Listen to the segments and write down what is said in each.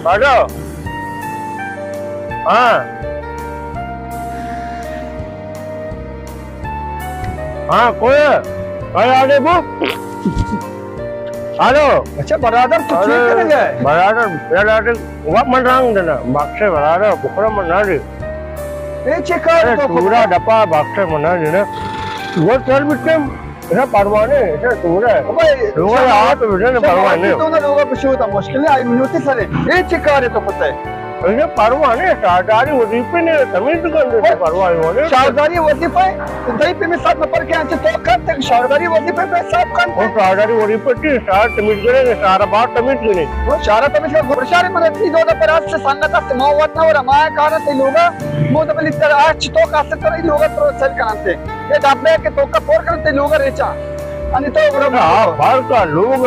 hello हाँ हाँ कोई आगे वो हेलो अच्छा बरादर तो चेक करेंगे बरादर वह मन रंग देना बक्से बरादर बुखरा मना दे ये चेक कर तो पूरा डब्बा बक्से मना दे ना वो चल बिट्टे ऐसा परवाने ऐसा पूरा लोगों ने आप बिट्टे ने परवाने तो ना लोगों को शुरू था मुश्किल है आई मिनट सारे ये चेक कर तो पता है ये परवाने शारदारी वजीफे ने तमीज कर दे परवाने वाले शारदारी वजीफे दही पे में साथ में पढ़ के आंचे तो करते शारदारी वजीफे पे साथ कर वो शारदारी वजीफे की शार तमीज करेंगे सारा बात तमीज करेंगे वो शारा तमीज का गुरशारी में इतनी दो पर आज से संगत से मौत ना हो रहा माया कारण से लोग मोद बलि तरह आज तो का से तरह लोग तो चल करते ये डाबले के तो का पोर करते लोग रेचा अनि तो बड़ा बाहर का लोग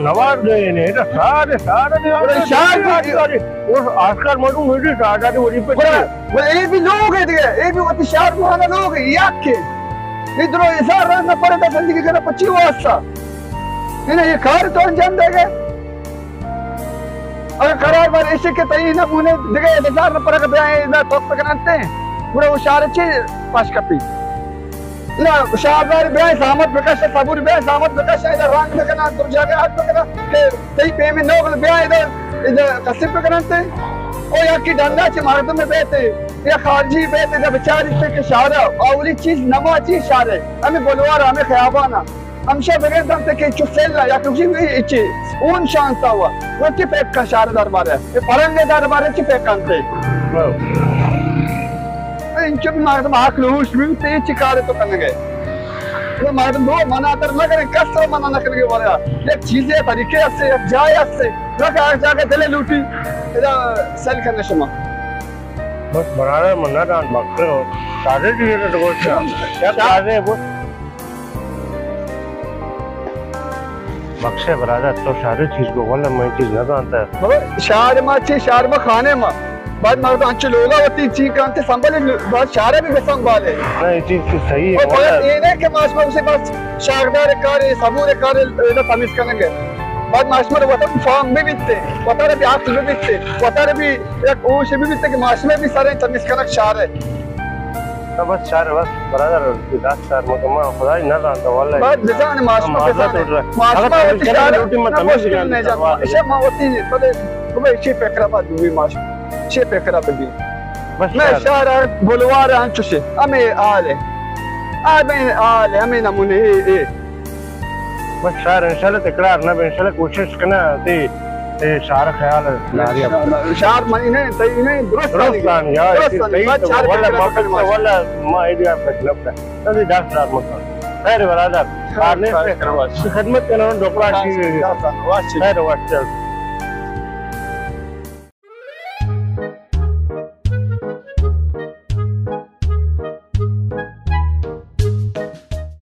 नवाज गए ने तो सारे शार और आजकल मधु मुझे शारदारी वजीफे वो ये भी लोग है ये भी अति शार महान लोग है याके इधरो ऐसा रहना पड़ेगा जिंदगी का 25 वर्ष इन्हें ये कार तो अंजाम देंगे अगर करार बार ऐसे के तई ना मुने देखे इंतजार न पड़ेगा बयां इधर टॉक पे करते हैं पूरा वो शार अच्छे पास कपी ना शारदारी बयां सामत प्रकाश सबूर बयां सामत प्रकाश इधर रंग में करना तुम जाके हाथ में करना के तई पे में नोगल बयां इधर कसिब पे करते ओ या की डंडा से मारते में बैठे या खारजी बैठे जब बेचारी से के शारा औली चीज नमा चीज शारे हमें बोलवार हमें खयाबाना हमशा बगैर दम से के चुसेला या कुछ भी इच्छे उन शांत हुआ वो की पैक का शार दरबार है ये परंगे दरबार है की पैक करते इनके भी मार तो आँख लूश भी तेज चिकारे तो करने गए तो मार तो दो मना तर ना करें कसर मना ना करेंगे वाला ये चीजें तरीके से जाए से ना कहाँ जाके दिले लूटी इधर सेल करने शुमा बस बनाने मना डांस बक्से हो सारे चीजें तो कुछ क्या सारे वो बक्से बराबर तो सारी चीज को वाला मैं चीज ना जानता है शार में खाने में बाद मर्द अंचल होगा वो तीन चीज कांते संभाले बहुत शारे भी संभाले नहीं चीज सही है और ये नहीं कि मास में उसे बस शारदार कार्य सबूर कार्य इधर तमीज करेंगे बाद मास में वो तो फॉर्म भी बिकते बता रहे भी आंख भी बिकते बता रहे भी एक ओश भी बिकते कि मास में भी सारे तमीज करक शार है तो बस शार बस बराबर विकास शार में कमा खुदा ही ना जानता वाला बाद निजान मास में शार रोटी में तमीज नहीं जाता इसे मावती पहले तुम्हें इसे पेकरा बाद दूसरी मास छे पेकरा बदी मैं शार बोलवार अंचुसे हमें आले हमें नमूने ए बस शार इंशाल्लाह तकरार ना इंशाल्लाह कोशिश करना ते शार ख्याल शार महीने तई नहीं दुरुस्त प्लान यार वाला मां आइडिया मतलब है तो 10 रात मत खैर बराबर आने से खिदमत करना डोपरा की खैर वाच चल